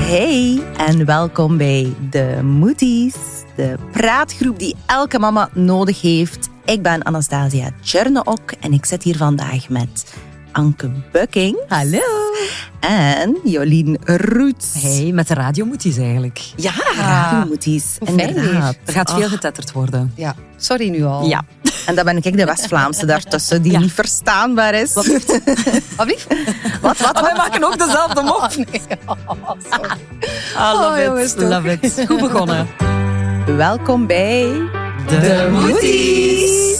Hey en welkom bij de Moeties, de praatgroep die elke mama nodig heeft. Ik ben Anastasia Tjerneok en ik zit hier vandaag met Anke Bukking. Hallo. En Jolien Roets. Hey, met de radiomoeties eigenlijk. Ja, radiomoeties. Inderdaad. Er gaat veel getetterd worden. Ja, sorry nu al. Ja. En dan ben ik de West-Vlaamse daartussen die niet verstaanbaar is. Wat lief? Wat? Wij maken ook dezelfde mop. Nee. Sorry. Love jongens, it. toch? Love it. Goed begonnen. Welkom bij De Moeties.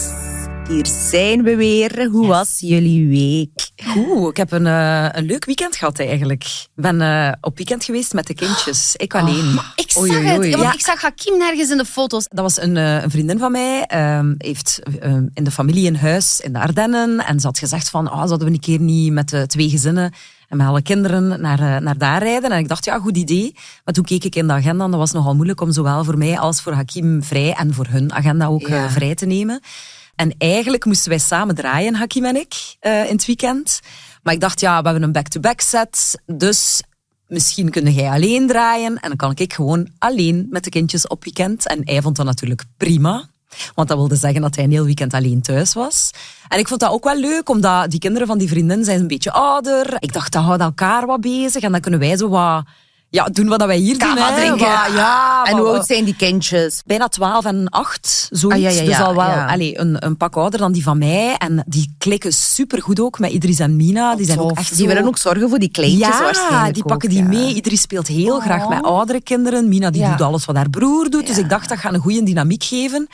Hier zijn we weer. Hoe was jullie week? Goed, ik heb een leuk weekend gehad eigenlijk. Ik ben op weekend geweest met de kindjes. Ik alleen. Ik zag Oei, oei, het, oei. want Ja. ik zag Hakim nergens in de foto's. Dat was een vriendin van mij, heeft in de familie een huis in de Ardennen. En ze had gezegd van, zouden we een keer niet met de 2 gezinnen en met alle kinderen naar daar rijden. En ik dacht, ja, goed idee. Maar toen keek ik in de agenda en dat was nogal moeilijk om zowel voor mij als voor Hakim vrij en voor hun agenda ook vrij te nemen. En eigenlijk moesten wij samen draaien, Hakim en ik, in het weekend. Maar ik dacht, ja, we hebben een back-to-back set, dus misschien kun jij alleen draaien en dan kan ik gewoon alleen met de kindjes op weekend. En hij vond dat natuurlijk prima, want dat wilde zeggen dat hij een heel weekend alleen thuis was. En ik vond dat ook wel leuk, omdat die kinderen van die vriendin zijn een beetje ouder. Ik dacht, dat houdt elkaar wat bezig en dan kunnen wij zo wat doen wat wij hier doen. Kava drinken. En hoe wat- oud zijn die kindjes? Bijna 12 en 8, zoiets. Ah, ja. Dus al wel Ja. een pak ouder dan die van mij. En die klikken supergoed ook met Idris en Mina. Die zijn ook echt Die zo... willen ook zorgen voor die kleintjes waarschijnlijk. Ja, die pakken ook, die ja. mee. Idris speelt heel graag met oudere kinderen. Mina die doet alles wat haar broer doet. Dus ik dacht, dat gaat een goede dynamiek geven.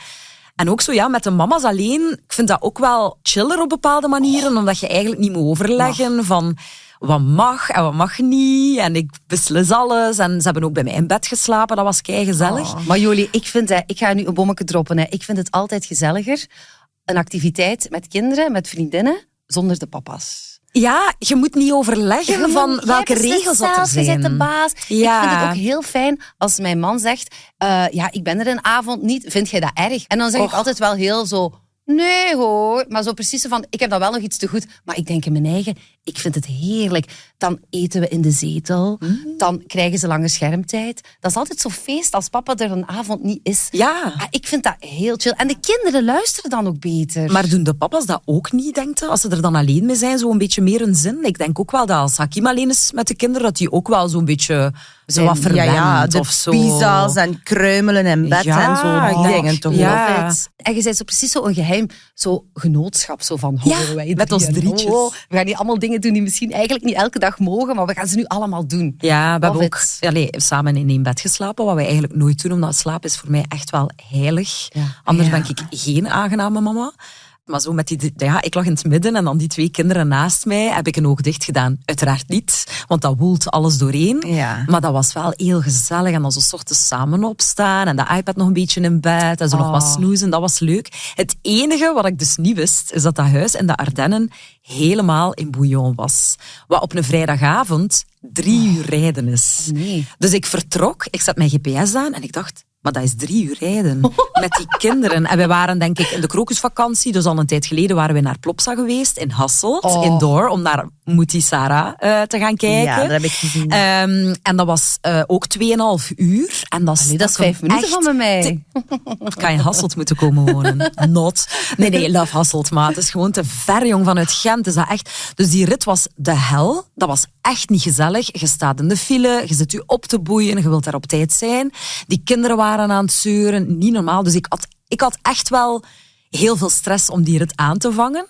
En ook zo, met de mama's alleen. Ik vind dat ook wel chiller op bepaalde manieren. Omdat je eigenlijk niet moet overleggen van wat mag en wat mag niet. En ik beslis alles. En ze hebben ook bij mij in bed geslapen. Dat was keigezellig. Maar Jolie, ik ga nu een bommetje droppen. Ik vind het altijd gezelliger. Een activiteit met kinderen, met vriendinnen, zonder de papa's. Ja, je moet niet overleggen van welke regels dat er zijn. Je bent de baas. Ja. Ik vind het ook heel fijn als mijn man zegt, ik ben er een avond niet, vind jij dat erg? En dan zeg ik altijd wel heel zo, nee hoor, maar zo precies zo van, ik heb dan wel nog iets te goed, maar ik denk in mijn eigen, ik vind het heerlijk. Dan eten we in de zetel, dan krijgen ze lange schermtijd. Dat is altijd zo feest als papa er een avond niet is. Ja. Ik vind dat heel chill. En de kinderen luisteren dan ook beter. Maar doen de papa's dat ook niet, denk je? Als ze er dan alleen mee zijn, zo een beetje meer een zin? Ik denk ook wel dat als Hakim alleen is met de kinderen, dat die ook wel zo'n beetje zo wat verwend de of zo. pizza's en kruimelen in bed Ja, en zo. Die ik denk- dingen toch ja. wel. En je bent zo precies zo een geheim zo genootschap. Zo van, wij met ons drieën. drietjes. We gaan niet allemaal dingen doen die misschien eigenlijk niet elke dag mogen, maar we gaan ze nu allemaal doen. Ja, we hebben Love ook it. samen in één bed geslapen, wat wij eigenlijk nooit doen, omdat slaap is voor mij echt wel heilig. Anders ben ik geen aangename mama. Maar zo met ik lag in het midden en dan die 2 kinderen naast mij, heb ik een oog dicht gedaan. Uiteraard niet, want dat woelt alles doorheen. Ja. Maar dat was wel heel gezellig. En dan zo 's ochtends samen opstaan en de iPad nog een beetje in bed en zo nog wat snoezen. Dat was leuk. Het enige wat ik dus niet wist, is dat huis in de Ardennen helemaal in bouillon was. Wat op een vrijdagavond 3 uur rijden is. Nee. Dus ik vertrok, ik zet mijn GPS aan en ik dacht, maar dat is 3 uur rijden met die kinderen. En we waren denk ik in de krokusvakantie, dus al een tijd geleden waren we naar Plopsa geweest, in Hasselt, indoor, om naar Mouti Sarah te gaan kijken. Ja, dat heb ik gezien. En dat was ook 2,5 uur. En dat is 5 minuten van bij mij. Kan je in Hasselt moeten komen wonen? Not. Nee, love Hasselt, maar het is gewoon te ver, jong, vanuit Gent. Is dat echt. Dus die rit was de hel. Dat was echt niet gezellig. Je staat in de file, je zit je op te boeien, je wilt daar op tijd zijn. Die kinderen waren aan het zeuren, niet normaal. Dus ik had echt wel heel veel stress om die rit aan te vangen.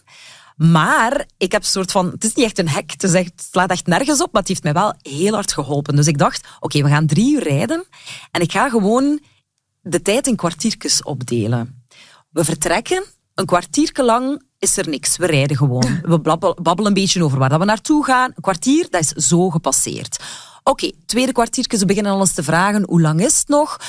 Maar ik heb een soort van... Het is niet echt een hack, het slaat echt nergens op, maar het heeft mij wel heel hard geholpen. Dus ik dacht, oké, we gaan 3 uur rijden en ik ga gewoon de tijd in kwartiertjes opdelen. We vertrekken, een kwartiertje lang is er niks. We rijden gewoon. We babbelen een beetje over waar dat we naartoe gaan. Een kwartier, dat is zo gepasseerd. Oké, tweede kwartiertje, ze beginnen alles te vragen. Hoe lang is het nog?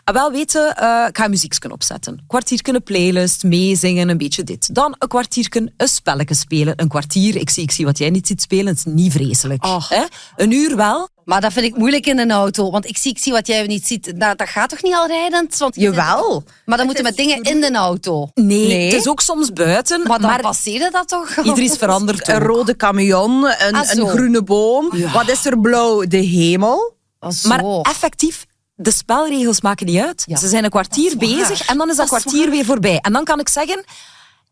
Wel weten, ik ga een muziekje opzetten. Kwartiertje een playlist, meezingen, een beetje dit. Dan een kwartiertje een spelletje spelen. Een kwartier, ik zie wat jij niet ziet spelen, het is niet vreselijk. Hè? Een uur wel. Maar dat vind ik moeilijk in een auto. Want ik zie wat jij niet ziet. Dat gaat toch niet al rijdend? Want Jawel. Maar dan moeten met dingen in de auto. Nee, het is ook soms buiten. Maar dan passeerde dat toch? Ieder is veranderd. Een rode camion, een groene boom. Ja. Wat is er blauw? De hemel. Maar effectief, de spelregels maken niet uit. Ja. Ze zijn een kwartier bezig en dan is dat kwartier weer voorbij. En dan kan ik zeggen,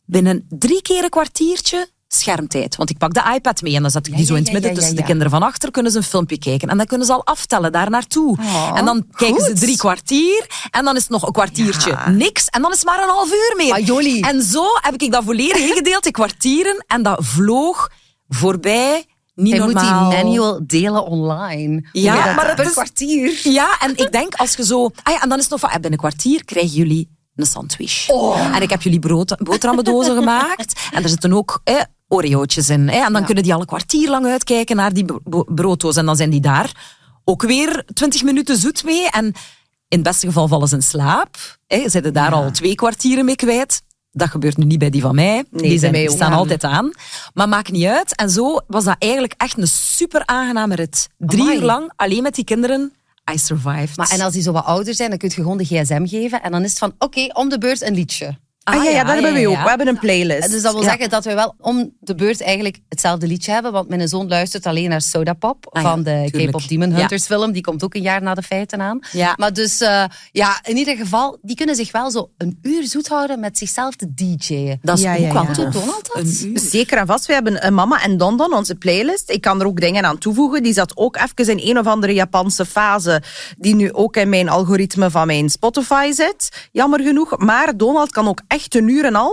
binnen 3 keer een kwartiertje schermtijd. Want ik pak de iPad mee en dan zet ik die zo in het midden tussen de kinderen van achter, kunnen ze een filmpje kijken. En dan kunnen ze al aftellen daar naartoe. En dan kijken ze 3 kwartier en dan is het nog een kwartiertje niks. En dan is het maar een half uur meer. Ajoli. En zo heb ik dat volledig ingedeeld in kwartieren en dat vloog voorbij. Niet Je normaal. moet die manual delen online. Ja, maar het per is kwartier. Ja, en ik denk als je zo... en dan is het nog van, binnen een kwartier krijgen jullie een sandwich. En ik heb jullie boterhammendozen gemaakt. En er zitten ook Oreo'tjes in. En dan kunnen die al een kwartier lang uitkijken naar die brooddoos. En dan zijn die daar ook weer 20 minuten zoet mee. En in het beste geval vallen ze in slaap. Zitten daar al 2 kwartieren mee kwijt. Dat gebeurt nu niet bij die van mij. Nee, die staan altijd aan. Maar maakt niet uit. En zo was dat eigenlijk echt een super aangename rit. 3 uur lang, alleen met die kinderen. I survived. Maar en als die zo wat ouder zijn, dan kun je gewoon de gsm geven. En dan is het van, oké, om de beurt een liedje. Dat hebben we ook. We hebben een playlist. Dus dat wil zeggen dat we wel om de beurt eigenlijk hetzelfde liedje hebben. Want mijn zoon luistert alleen naar Soda Pop van de K-pop Demon Hunters film. Die komt ook een jaar na de feiten aan. Ja. Maar dus, in ieder geval, die kunnen zich wel zo een uur zoet houden met zichzelf te DJ'en. Dat is ook wel Doet Donald dat? Zeker en vast. We hebben Mama en Don, onze playlist. Ik kan er ook dingen aan toevoegen. Die zat ook even in een of andere Japanse fase, die nu ook in mijn algoritme van mijn Spotify zit. Jammer genoeg. Maar Donald kan ook echt 1,5 uur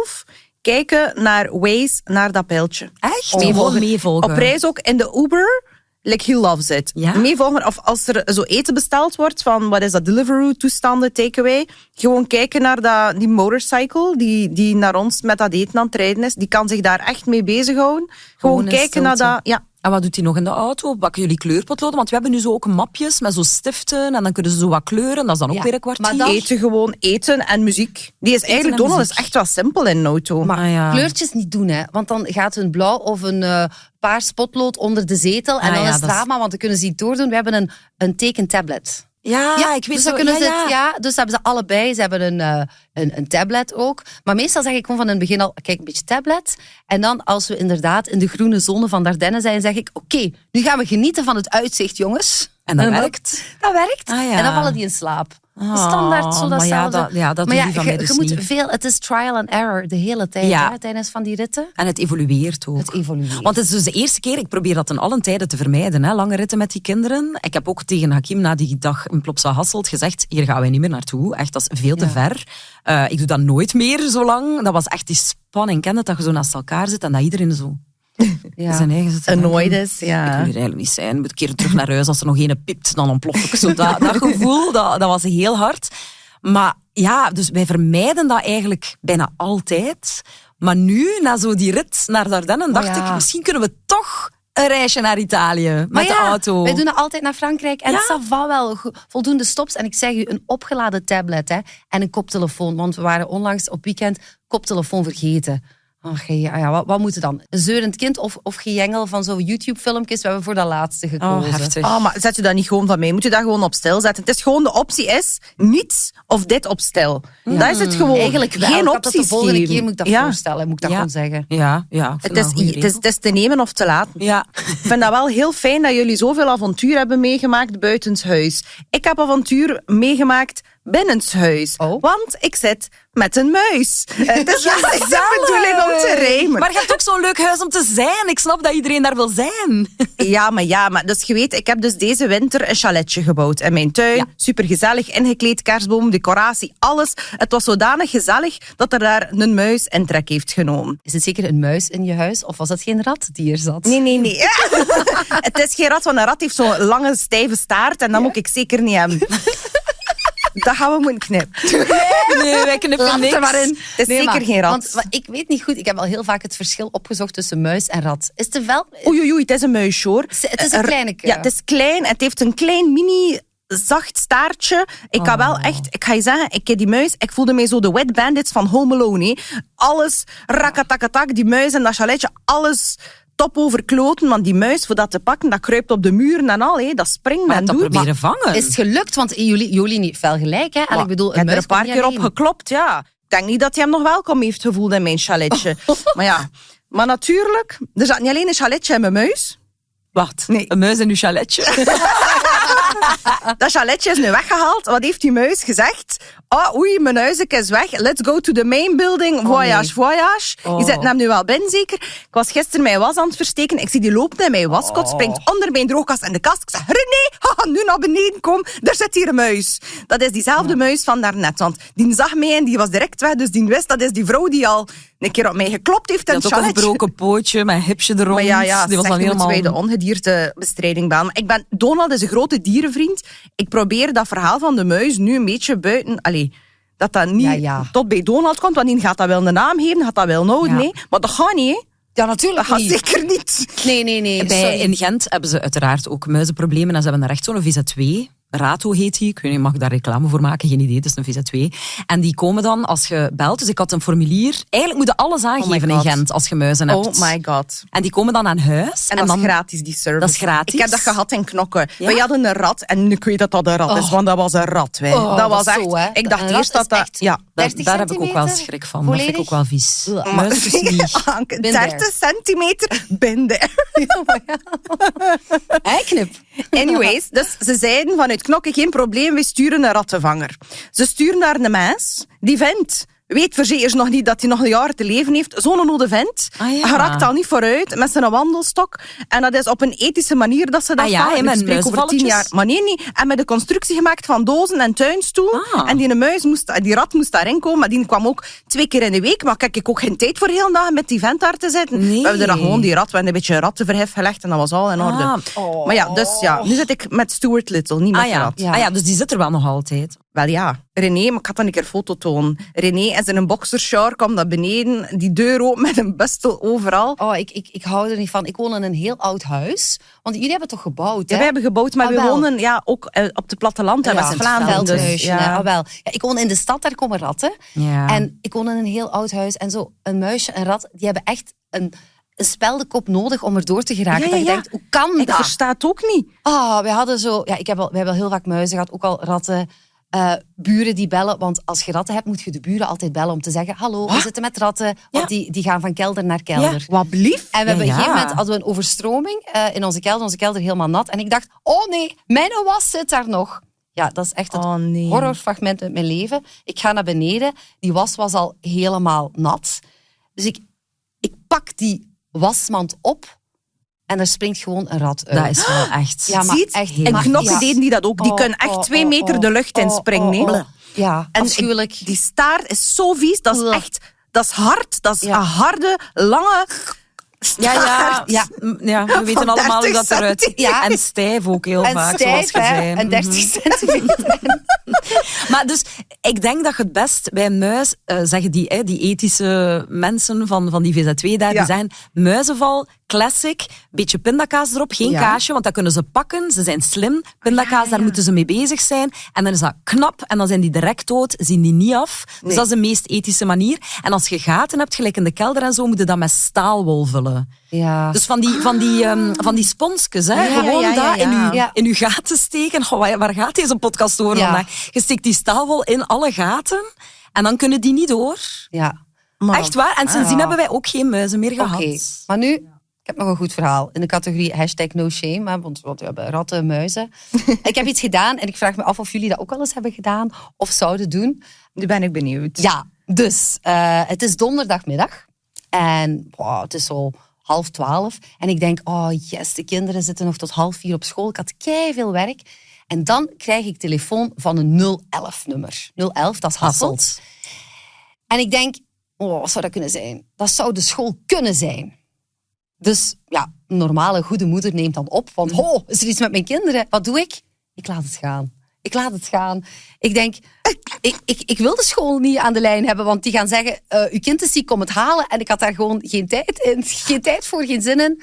kijken naar Waze, naar dat pijltje. Echt? Meevolgen. Op reis ook in de Uber. Like, he loves it. Ja? Meevolgen, of als er zo eten besteld wordt van, wat is dat, Deliveroo-toestanden, takeaway. Gewoon kijken naar die motorcycle die naar ons met dat eten aan het rijden is. Die kan zich daar echt mee bezighouden. Gewoon kijken naar dat... Ja. En wat doet hij nog in de auto? Bakken jullie kleurpotloden? Want we hebben nu zo ook mapjes met zo stiften en dan kunnen ze zo wat kleuren. Dat is dan ook weer een kwartier. Maar eten en muziek. Die is eigenlijk, Donald is echt wel simpel in een auto. Maar kleurtjes niet doen, hè. Want dan gaat een blauw of een paars potlood onder de zetel. En dan is het drama, want dan kunnen ze niet doordoen. We hebben een tekentablet. Ja, ik weet dus zo. kunnen dus hebben ze allebei. Ze hebben een tablet ook. Maar meestal zeg ik gewoon van in het begin al, kijk, een beetje tablet. En dan als we inderdaad in de groene zone van Dardenne zijn, zeg ik, oké, nu gaan we genieten van het uitzicht, jongens. En dat werkt? Dat werkt. En dan vallen die in slaap. Standaard zo datzelfde. Maar dat maar doen die van mij dus je moet niet. veel, het is trial and error de hele tijd hè, tijdens van die ritten. En het evolueert ook. Want het is dus de eerste keer, ik probeer dat ten allen tijden te vermijden, hè, lange ritten met die kinderen. Ik heb ook tegen Hakim na die dag in Plopsa-Hasselt gezegd, hier gaan wij niet meer naartoe. Echt, dat is veel te ver. Ik doe dat nooit meer zo lang. Dat was echt die spanning. Ken het, dat je zo naast elkaar zit en dat iedereen zo... zijn eigen zit. Annoyed is, Ik wil hier eigenlijk niet zijn. Ik moet een keer terug naar huis. Als er nog een piept, dan ontplof ik. Zo dat gevoel, dat was heel hard. Maar ja, dus wij vermijden dat eigenlijk bijna altijd. Maar nu, na zo die rit naar Dardenne, dacht ik, misschien kunnen we toch een reisje naar Italië met de auto. Wij doen dat altijd naar Frankrijk. En ça va wel. Voldoende stops. En ik zeg u, een opgeladen tablet en een koptelefoon. Want we waren onlangs op weekend koptelefoon vergeten. Wat moet het dan? Een zeurend kind of gejengel van zo'n YouTube-filmpjes? We hebben voor dat laatste gekozen. Heftig. Maar zet u dat niet gewoon van mee? Moet je dat gewoon op stil zetten? Het is gewoon, de optie is niets of dit op stil. Dat is het gewoon. Eigenlijk wel. Geen opties opties de volgende geven. keer moet ik dat voorstellen. Moet ik dat gewoon zeggen. Ja. Het is te nemen of te laten. Ja. Ik vind dat wel heel fijn dat jullie zoveel avontuur hebben meegemaakt buitenshuis. Ik heb avontuur meegemaakt binnenshuis. Want ik zit met een muis. Het is de bedoeling om te rijmen. Maar je hebt ook zo'n leuk huis om te zijn. Ik snap dat iedereen daar wil zijn. Ja, maar dus je weet, ik heb dus deze winter een chaletje gebouwd in mijn tuin. Ja. Supergezellig, ingekleed, kerstboom, decoratie, alles. Het was zodanig gezellig dat er daar een muis in trek heeft genomen. Is het zeker een muis in je huis? Of was het geen rat die er zat? Nee. Het is geen rat, want een rat heeft zo'n lange, stijve staart. En dat moet ik zeker niet hebben. Dat gaan we moeten knippen. Nee, wij knippen niks. Er maar in. Het is zeker geen rat. Want ik weet niet goed, ik heb al heel vaak het verschil opgezocht tussen muis en rat. Is het wel... Oei, het is een muisje hoor. Het is een kleineke. Ja, het is klein. Het heeft een klein mini... zacht staartje. Ik kan wel echt... Ik ga je zeggen, ik ken die muis. Ik voelde mij zo de Wet Bandits van Home Alone. Alles, rakatakatak, die muis en dat chaletje, alles top overkloten, want die muis, voor dat te pakken, dat kruipt op de muren en al. Dat springt Maar en dat doet. proberen vangen. Is het gelukt? Want jullie niet fel gelijk, hè? En ik bedoel, ik heb er een paar komt niet keer op alleen. geklopt, ja. Ik denk niet dat hij hem nog welkom heeft gevoeld in mijn chaletje. Maar ja, maar natuurlijk, er zat niet alleen een chaletje en mijn muis. Wat? Nee. Een muis in uw chaletje? Dat chaletje is nu weggehaald. Wat heeft die muis gezegd? Oh, oei, mijn huisje is weg. Let's go to the main building. Voyage, nee. voyage. Oh. Die zit hem nu wel binnen, zeker. Ik was gisteren mijn was aan het versteken. Ik zie die loopt in mijn waskot, springt onder mijn droogkast in de kast. Ik zeg, René, ga nu naar beneden komen. Daar zit hier een muis. Dat is diezelfde muis van daarnet. Want die zag mij en die was direct weg. Dus die wist, dat is die vrouw die al een keer op mij geklopt heeft in Die het had ook een chaletje. gebroken pootje met een hipje er rond. Maar ja, die was zeg, al nu moeten wij de helemaal... ongediertebestrijding baan. Donald is een grote dierenvriend. Ik probeer dat verhaal van de muis nu een beetje buiten... dat dat niet tot bij Donald komt, want die gaat dat wel een naam geven, gaat dat wel nodig, Ja. nee. Maar dat gaat niet, hè. Ja, natuurlijk Dat gaat niet. zeker niet. Nee. In Gent hebben ze uiteraard ook muizenproblemen en ze hebben daar echt zo'n VZ2. Rato heet die. Ik weet niet, mag ik daar reclame voor maken? Geen idee, het is een VZ2. En die komen dan als je belt. Dus ik had een formulier. Eigenlijk moet je alles aangeven in God. Gent als je muizen hebt. Oh my god. En die komen dan aan huis. En dat dan is gratis, die service. Dat is gratis. Ik heb dat gehad in Knokken. Ja? Wij hadden een rat, en ik weet dat dat een rat is, want dat was een rat. Wij. Oh, dat was dat is echt... zo, hè. Ik dacht Een rat eerst dat is dat... echt- Ja. 30 daar heb ik ook wel centimeter? schrik van. Dat vind ik ook wel vies. Ugh. Muis is niet. Anke, Been 30 there. centimeter binden. Knip. Anyways, dus ze zeiden vanuit Knokke, geen probleem, we sturen een rattenvanger. Ze sturen daar een mens, die vent weet verzekerd nog niet dat hij nog een jaar te leven heeft. Zo'n oude vent. Ah, ja. Hij raakt al niet vooruit met zijn wandelstok. En dat is op een ethische manier dat ze dat Ah, ja, gaan. en met Ik spreek over 10 muizenvalletjes? jaar. Maar nee, niet. En met de constructie gemaakt van dozen en tuinstoel. Ah. En die rat moest daarin komen. Maar die kwam ook 2 keer in de week. Maar kijk, ik ook geen tijd voor heel dag met die vent daar te zitten. Nee. We hebben er dan gewoon die rat, we hebben een beetje rattenverhef gelegd en dat was al in orde. Ah. Maar ja, dus ja, nu zit ik met Stuart Little, niet met Ah de ja. rat. Ja. Ah ja, dus die zit er wel nog altijd. Wel ja, René, maar ik had dan een keer foto tonen. René is in een boxershort, komt naar beneden, die deur open met een bustel overal. Oh, ik hou er niet van. Ik woon in een heel oud huis. Want jullie hebben toch gebouwd, Ja, hè? wij hebben gebouwd, maar Ah, we wel. wonen ook op het platteland in West-Vlaanderen. Dus, veldhuisje, hè. ja. Ah, wel. Ja, ik woon in de stad, daar komen ratten. Ja. En ik woon in een heel oud huis. En zo een muisje, een rat, die hebben echt een speldekop nodig om er door te geraken. Ja, ja, Dat je ja. denkt, hoe kan Ik dat? versta het ook niet. We hadden zo... Ja, we hebben al heel vaak muizen gehad, ook al ratten. Buren die bellen, want als je ratten hebt, moet je de buren altijd bellen om te zeggen, hallo, we zitten met ratten, want die gaan van kelder naar kelder. Wat blief? En we hebben op Ja, een gegeven ja. moment hadden we een overstroming in onze kelder helemaal nat. En ik dacht, oh nee, mijn was zit daar nog. Ja, dat is echt het Oh, nee. horrorfragment uit mijn leven. Ik ga naar beneden, die was al helemaal nat. Dus ik pak die wasmand op en er springt gewoon een rat uit. Dat is wel echt... Ja, maar Ziet? echt, En maar- Knokken ja. deden die dat ook. Die kunnen echt 2 meter de lucht inspringen. nee. Ja, En afschuwelijk. die staart is zo vies, dat is Ugh. echt... Dat is hard, dat is Ja. een harde, lange staart. Ja, we weten Van allemaal hoe 30 dat eruit ziet. Ja. En stijf ook heel En vaak, stijf, zoals je hè, zei. en 30 centimeter. Maar dus, ik denk dat je het best bij een muis, zeggen die ethische mensen van die VZ2 daar, Ja. die zijn muizenval, classic, beetje pindakaas erop, geen Ja. kaasje, want dat kunnen ze pakken, ze zijn slim. Pindakaas, daar moeten ze mee bezig zijn. En dan is dat knap, en dan zijn die direct dood, zien die niet af. Dus Nee. dat is de meest ethische manier. En als je gaten hebt, gelijk in de kelder en zo, moet je dat met staalwol vullen. Ja. Dus van die sponsjes, hè? Ja, Gewoon ja, ja, dat ja. Ja. in uw gaten steken. Goh, waar gaat deze podcast over Ja. vandaag? Je steekt die staalwol in alle gaten en dan kunnen die niet door. Ja. Maar- Echt waar. En sindsdien ja. hebben wij ook geen muizen meer gehad. Oké, maar nu, ik heb nog een goed verhaal. In de categorie #NoShame, hè, want we hebben ratten, muizen. Ik heb iets gedaan en ik vraag me af of jullie dat ook al eens hebben gedaan of zouden doen. Nu ben ik benieuwd. Ja, dus het is donderdagmiddag en het is zo 11:30. En ik denk, oh yes, de kinderen zitten nog tot 3:30 op school. Ik had keiveel werk. En dan krijg ik telefoon van een 011-nummer. 011, dat is Hasselt. En ik denk, wat zou dat kunnen zijn? Dat zou de school kunnen zijn. Dus ja, een normale goede moeder neemt dan op. Want, is er iets met mijn kinderen? Wat doe ik? Ik laat het gaan. Ik laat het gaan. Ik denk, ik wil de school niet aan de lijn hebben, want die gaan zeggen, uw kind is ziek, kom het halen. En ik had daar gewoon geen tijd in. Geen tijd voor, geen zin in.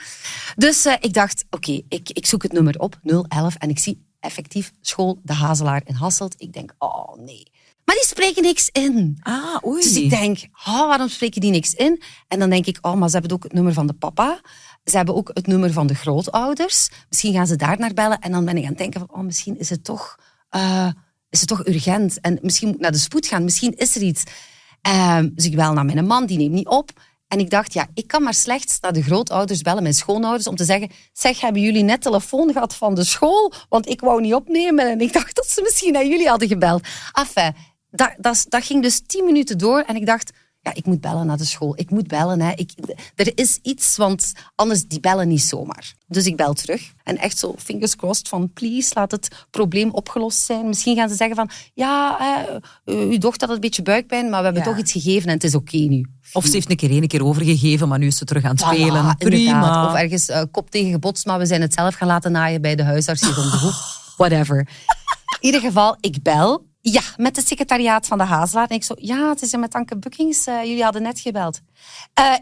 Dus ik dacht, oké, ik zoek het nummer op, 011, en ik zie effectief school De Hazelaar in Hasselt. Ik denk, oh nee. Maar die spreken niks in. Ah, oei. Dus ik denk, waarom spreken die niks in? En dan denk ik, maar ze hebben ook het nummer van de papa. Ze hebben ook het nummer van de grootouders. Misschien gaan ze daar naar bellen. En dan ben ik aan het denken van, misschien is het toch urgent. En misschien moet ik naar de spoed gaan. Misschien is er iets. Dus ik bel naar mijn man, die neemt niet op. En ik dacht, ik kan maar slechts naar de grootouders bellen, mijn schoonouders, om te zeggen, hebben jullie net telefoon gehad van de school? Want ik wou niet opnemen en ik dacht dat ze misschien naar jullie hadden gebeld. Enfin, dat ging dus 10 minuten door en ik dacht, ik moet bellen naar de school. Ik moet bellen. Hè. Er is iets, want anders die bellen niet zomaar. Dus ik bel terug. En echt zo, fingers crossed, van please, laat het probleem opgelost zijn. Misschien gaan ze zeggen van, uw dochter had een beetje buikpijn, maar we hebben toch iets gegeven en het is oké nu. Of ze heeft een keer overgegeven, maar nu is ze terug aan het spelen. Prima. Inderdaad. Of ergens kop tegen gebotst, maar we zijn het zelf gaan laten naaien bij de huisarts hier om de hoek. Whatever. In ieder geval, ik bel. Ja, met het secretariaat van de Hazelaar. En ik zo, het is met Anke Bukkings. Jullie hadden net gebeld.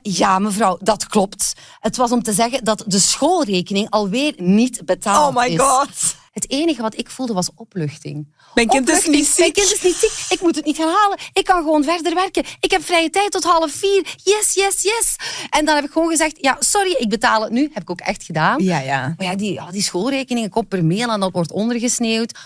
Ja, mevrouw, dat klopt. Het was om te zeggen dat de schoolrekening alweer niet betaald is. Oh my god. Het enige wat ik voelde was opluchting. Mijn kind is niet ziek. Mijn kind is niet ziek. Ik moet het niet gaan halen. Ik kan gewoon verder werken. Ik heb vrije tijd tot 3:30. Yes, yes, yes. En dan heb ik gewoon gezegd, sorry, ik betaal het nu. Heb ik ook echt gedaan. Ja. Maar die schoolrekeningen komt per mail en dat wordt ondergesneeuwd.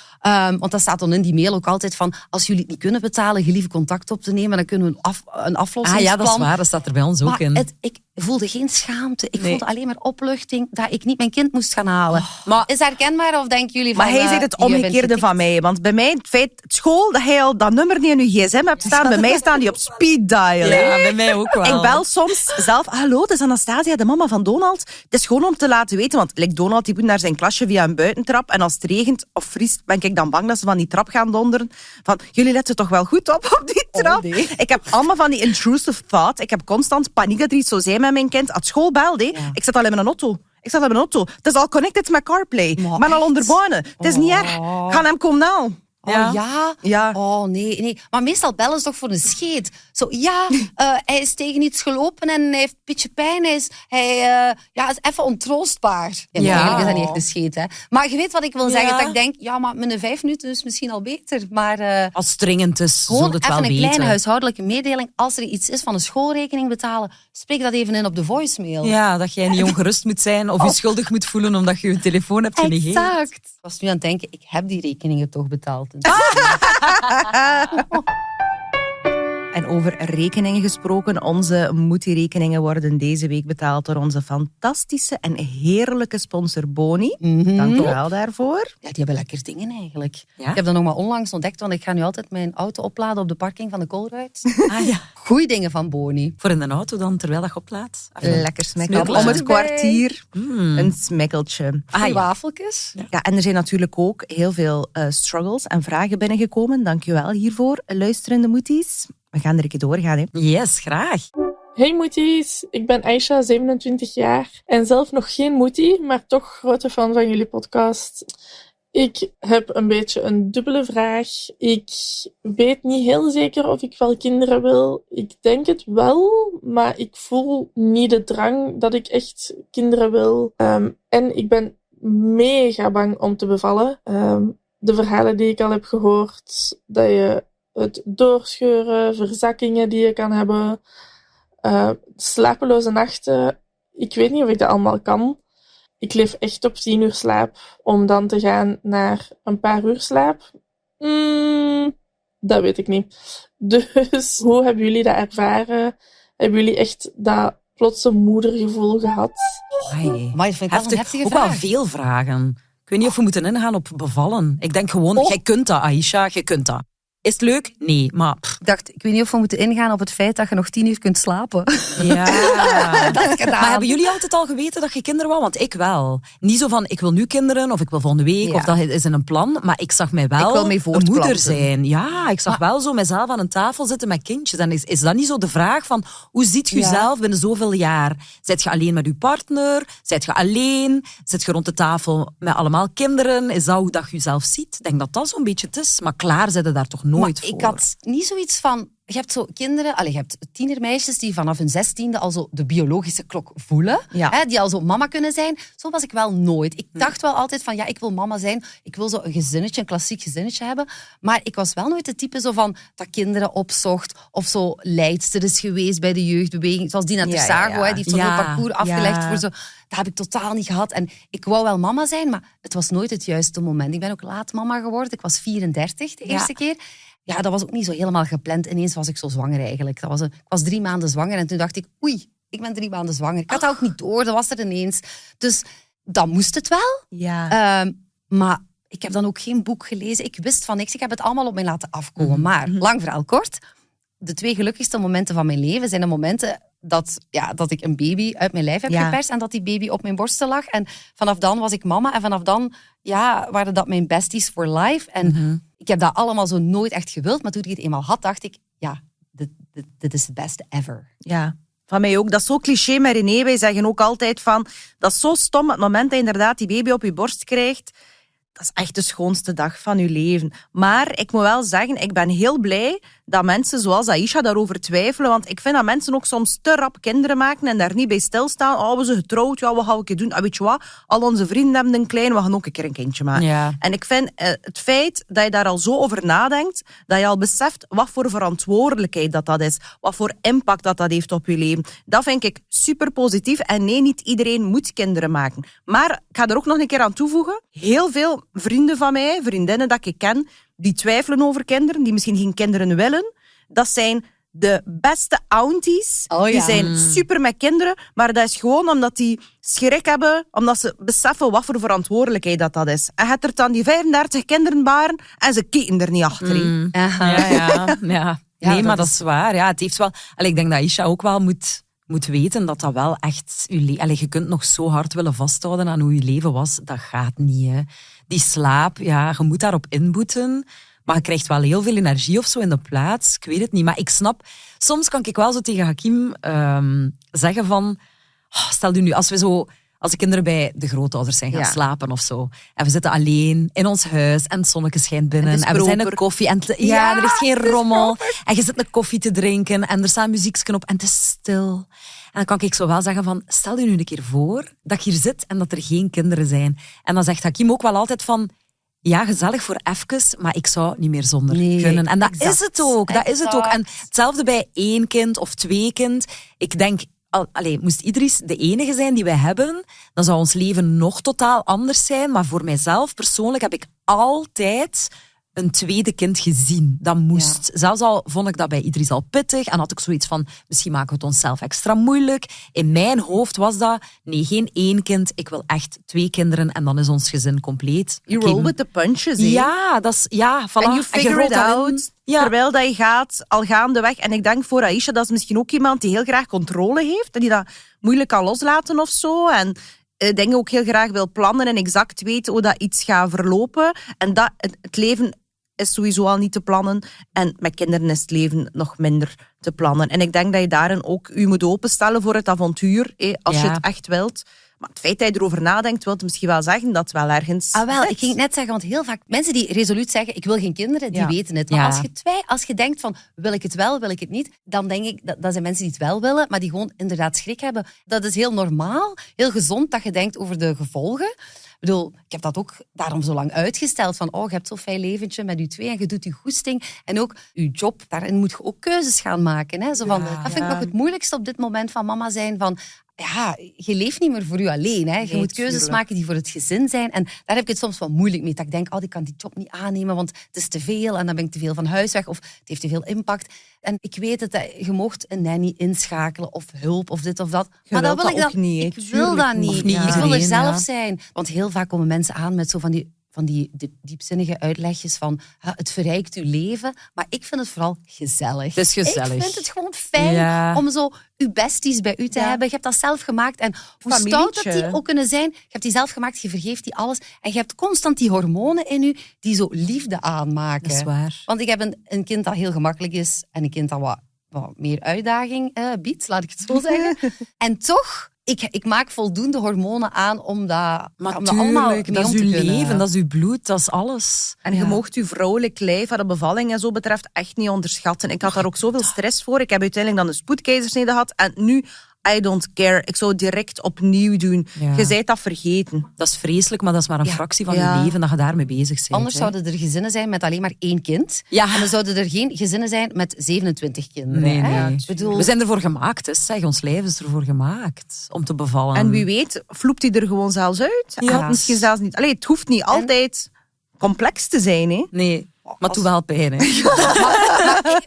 Want dat staat dan in die mail ook altijd van, als jullie het niet kunnen betalen, gelieve contact op te nemen, dan kunnen we een aflossingsplan. Ja, dat is waar. Dat staat er bij ons ook in. Ik voelde geen schaamte. Ik voelde alleen maar opluchting dat ik niet mijn kind moest gaan halen. Maar is herkenbaar of denken jullie van... Maar hij zegt het omgekeerde van mij. Want bij mij, het feit, school, dat hij al dat nummer niet in uw gsm hebt staan, bij mij staan die op speed dial. Ja, bij mij ook wel. Ik bel soms zelf, hallo, het is Anastasia, de mama van Donald. Het is gewoon om te laten weten, want Donald die moet naar zijn klasje via een buitentrap en als het regent of vriest, ben ik dan bang dat ze van die trap gaan donderen. Van, jullie letten toch wel goed op die trap? Nee. Ik heb allemaal van die intrusive thought. Ik heb constant paniek dat er iets zou zijn met mijn kind. Als school belde, ik zat al in mijn auto. Het is al connected met CarPlay. Ik ben al onder banen. Het is niet erg. Ga hem komen nou. Ja? Oh, nee. Maar meestal bellen ze toch voor een scheet. Zo, hij is tegen iets gelopen en hij heeft een beetje pijn. Hij is even ontroostbaar. Eigenlijk is dat niet echt een scheet, hè. Maar je weet wat ik wil zeggen. Dat ik denk, maar met een 5 minuten is misschien al beter. Maar als het dringend is, gewoon zult het wel even een weten. kleine huishoudelijke mededeling. Als er iets is van een schoolrekening betalen, spreek dat even in op de voicemail. Ja, dat jij niet ongerust moet zijn of je schuldig moet voelen omdat je je telefoon hebt genegeerd. Exact. Ik was nu aan het denken, ik heb die rekeningen toch betaald. En over rekeningen gesproken, onze Moetie-rekeningen worden deze week betaald door onze fantastische en heerlijke sponsor Boni. Dank u wel daarvoor. Ja, die hebben lekker dingen eigenlijk. Ja? Ik heb dat nog maar onlangs ontdekt, want ik ga nu altijd mijn auto opladen op de parking van de Colruyt. Ja. Goeie dingen van Boni. Voor in de auto dan, terwijl dat je oplaadt? Lekker smekkelen. Smekkelen. Om het kwartier een smekkeltje. Twee wafeltjes. Ja, en er zijn natuurlijk ook heel veel struggles en vragen binnengekomen. Dank je wel hiervoor, luisterende Moeties. We gaan er een keer doorgaan, hè. Yes, graag. Hey Moeties, ik ben Aisha, 27 jaar en zelf nog geen Moetie, maar toch grote fan van jullie podcast. Ik heb een beetje een dubbele vraag. Ik weet niet heel zeker of ik wel kinderen wil. Ik denk het wel, maar ik voel niet de drang dat ik echt kinderen wil. En ik ben mega bang om te bevallen. De verhalen die ik al heb gehoord, dat je het doorscheuren, verzakkingen die je kan hebben, slapeloze nachten. Ik weet niet of ik dat allemaal kan. Ik leef echt op 10 uur slaap om dan te gaan naar een paar uur slaap. Dat weet ik niet. Dus hoe hebben jullie dat ervaren? Hebben jullie echt dat plotse moedergevoel gehad? Maar dat vind ik wel een heftige ook vraag. wel veel vragen. Ik weet niet of we moeten ingaan op bevallen. Ik denk gewoon, jij kunt dat, Aisha, jij kunt dat. Is het leuk? Nee, maar... Ik dacht, ik weet niet of we moeten ingaan op het feit dat je nog 10 uur kunt slapen. Ja. Dat is gedaan. Maar hebben jullie altijd al geweten dat je kinderen wou? Want ik wel. Niet zo van, ik wil nu kinderen, of ik wil volgende week, of dat is in een plan. Maar ik zag mij wel Ik wil mee een voortplanten. moeder zijn. Ja, ik zag wel zo mezelf aan een tafel zitten met kindjes. En is dat niet zo de vraag van, hoe ziet je jezelf binnen zoveel jaar? Zit je alleen met je partner? Zit je alleen? Zit je rond de tafel met allemaal kinderen? Is dat hoe dat je jezelf ziet? Ik denk dat dat zo'n beetje het is. Maar klaar zit je daar toch nooit voor? Ik had niet zoiets van je hebt zo kinderen, je hebt tienermeisjes die vanaf hun 16e al zo de biologische klok voelen. Ja. Hè, die al zo mama kunnen zijn. Zo was ik wel nooit. Ik dacht wel altijd van, ik wil mama zijn. Ik wil zo een gezinnetje, een klassiek gezinnetje hebben. Maar ik was wel nooit de type zo van dat kinderen opzocht of zo leidster is geweest bij de jeugdbeweging. Zoals Dina Tersago, die heeft zo'n heel parcours afgelegd voor zo. Dat heb ik totaal niet gehad. En ik wou wel mama zijn, maar het was nooit het juiste moment. Ik ben ook laat mama geworden. Ik was 34 de eerste keer. Ja, dat was ook niet zo helemaal gepland. Ineens was ik zo zwanger eigenlijk. Ik was 3 maanden zwanger en toen dacht ik, oei, ik ben 3 maanden zwanger. Ik had dat ook niet door, dat was er ineens. Dus dan moest het wel. Ja. Maar ik heb dan ook geen boek gelezen. Ik wist van niks. Ik heb het allemaal op mij laten afkomen. Maar, lang verhaal kort, de 2 gelukkigste momenten van mijn leven zijn de momenten dat ik een baby uit mijn lijf heb geperst en dat die baby op mijn borsten lag. En vanaf dan was ik mama en vanaf dan waren dat mijn besties for life. En ik heb dat allemaal zo nooit echt gewild, maar toen ik het eenmaal had, dacht ik, dit is het beste ever. Ja, van mij ook. Dat is zo cliché met René. Wij zeggen ook altijd van, dat is zo stom, het moment dat je inderdaad die baby op je borst krijgt, dat is echt de schoonste dag van je leven. Maar ik moet wel zeggen, ik ben heel blij dat mensen zoals Aisha daarover twijfelen. Want ik vind dat mensen ook soms te rap kinderen maken en daar niet bij stilstaan. Oh, we zijn getrouwd, wat gaan we een keer doen? Weet je wat? Al onze vrienden hebben een klein, we gaan ook een keer een kindje maken. Ja. En ik vind het feit dat je daar al zo over nadenkt, dat je al beseft wat voor verantwoordelijkheid dat is. Wat voor impact dat heeft op je leven. Dat vind ik super positief. En nee, niet iedereen moet kinderen maken. Maar ik ga er ook nog een keer aan toevoegen. Heel veel vrienden van mij, vriendinnen dat ik ken, die twijfelen over kinderen, die misschien geen kinderen willen. Dat zijn de beste aunties. Die zijn super met kinderen, maar dat is gewoon omdat die schrik hebben, omdat ze beseffen wat voor verantwoordelijkheid dat is. En je hebt er dan die 35 kinderen baren en ze kijken er niet achter. Ja. Nee, maar dat is waar. Ja, het heeft wel... ik denk dat Aisha ook wel moet weten dat dat wel echt... Je kunt nog zo hard willen vasthouden aan hoe je leven was. Dat gaat niet, hè. Die slaap, je moet daarop inboeten. Maar je krijgt wel heel veel energie of zo in de plaats. Ik weet het niet, maar ik snap... Soms kan ik wel zo tegen Hakim zeggen van... stel je nu, als de kinderen bij de grootouders zijn gaan slapen of zo. En we zitten alleen in ons huis en het zonnetje schijnt binnen. En we zijn een koffie. En er is geen rommel. En je zit een koffie te drinken en er staat muziekje op en het is stil. En dan kan ik zo wel zeggen van, stel je nu een keer voor dat ik hier zit en dat er geen kinderen zijn. En dan zegt Hakim ook wel altijd van... Ja, gezellig voor even, maar ik zou niet meer zonder kunnen. En dat is het ook. Dat is het ook. En hetzelfde bij 1 kind of 2 kind. Ik denk, moest Idris de enige zijn die wij hebben, dan zou ons leven nog totaal anders zijn. Maar voor mijzelf persoonlijk heb ik altijd een tweede kind gezien. Dat moest. Ja. Zelfs al vond ik dat bij Idris al pittig en had ik zoiets van, misschien maken we het onszelf extra moeilijk. In mijn hoofd was dat, nee, geen 1 kind. Ik wil echt 2 kinderen en dan is ons gezin compleet. You roll with the punches, hè? Ja, dat is... Ja, voilà. And you figure it out. Ja. Terwijl dat je gaat, al gaandeweg. En ik denk voor Aisha, dat is misschien ook iemand die heel graag controle heeft. En die dat moeilijk kan loslaten of zo. En dingen ook heel graag wil plannen en exact weten hoe dat iets gaat verlopen. En dat, het leven is sowieso al niet te plannen. En met kinderen is het leven nog minder te plannen. En ik denk dat je daarin ook je moet openstellen voor het avontuur, als je het echt wilt. Maar het feit dat je erover nadenkt, wil misschien wel zeggen dat het wel ergens... Ik ging het net zeggen, want heel vaak mensen die resoluut zeggen, ik wil geen kinderen, die weten het. Maar als je denkt van, wil ik het wel, wil ik het niet, dan denk ik, dat zijn mensen die het wel willen, maar die gewoon inderdaad schrik hebben. Dat is heel normaal, heel gezond dat je denkt over de gevolgen. Ik bedoel, ik heb dat ook daarom zo lang uitgesteld. Van, je hebt zo'n fijn leventje met je 2 en je doet je goesting. En ook je job, daarin moet je ook keuzes gaan maken. Hè? Zo van, dat vind ik nog het moeilijkste op dit moment van mama zijn. Van, je leeft niet meer voor je alleen. Hè? Je moet keuzes maken die voor het gezin zijn. En daar heb ik het soms wel moeilijk mee. Dat ik denk, ik kan die job niet aannemen, want het is te veel. En dan ben ik te veel van huis weg. Of het heeft te veel impact. En ik weet het, je mocht een nanny inschakelen of hulp of dit of dat. Maar dat wil ik dan niet. Ik wil dat niet. Of niet ik wil er iedereen, zelf zijn. Want heel vaak komen mensen aan met zo van die diepzinnige uitlegjes van het verrijkt uw leven. Maar ik vind het vooral gezellig. Het is gezellig. Ik vind het gewoon fijn om zo uw besties bij u te hebben. Je hebt dat zelf gemaakt. En hoe stout dat die ook kunnen zijn, je hebt die zelf gemaakt, je vergeeft die alles. En je hebt constant die hormonen in u die zo liefde aanmaken. Dat is waar. Want ik heb een kind dat heel gemakkelijk is en een kind dat wat meer uitdaging biedt, laat ik het zo zeggen. En toch ik maak voldoende hormonen aan om dat, Maar om dat allemaal tuurlijk, mee dat om is te uw kunnen. leven, dat is uw bloed, dat is alles. En je moogt je vrouwelijk lijf wat de bevalling en zo betreft echt niet onderschatten. Ik had daar ook zoveel stress voor. Ik heb uiteindelijk dan een spoedkeizersnede gehad. En nu, I don't care. Ik zou het direct opnieuw doen. Ja. Je bent dat vergeten. Dat is vreselijk, maar dat is maar een Ja. fractie van Ja. je leven dat je daarmee bezig bent. Anders hè. zouden er gezinnen zijn met alleen maar 1 kind. Ja. En dan zouden er geen gezinnen zijn met 27 kinderen. Nee, hè? nee. Ik bedoel, We zijn ervoor gemaakt, hè. Zeg, ons lijf is ervoor gemaakt om te bevallen. En wie weet, vloept hij er gewoon zelfs uit. Ja. En misschien zelfs niet. Allee, het hoeft niet altijd complex te zijn. Hè. Nee, maar het doet wel pijn, hè.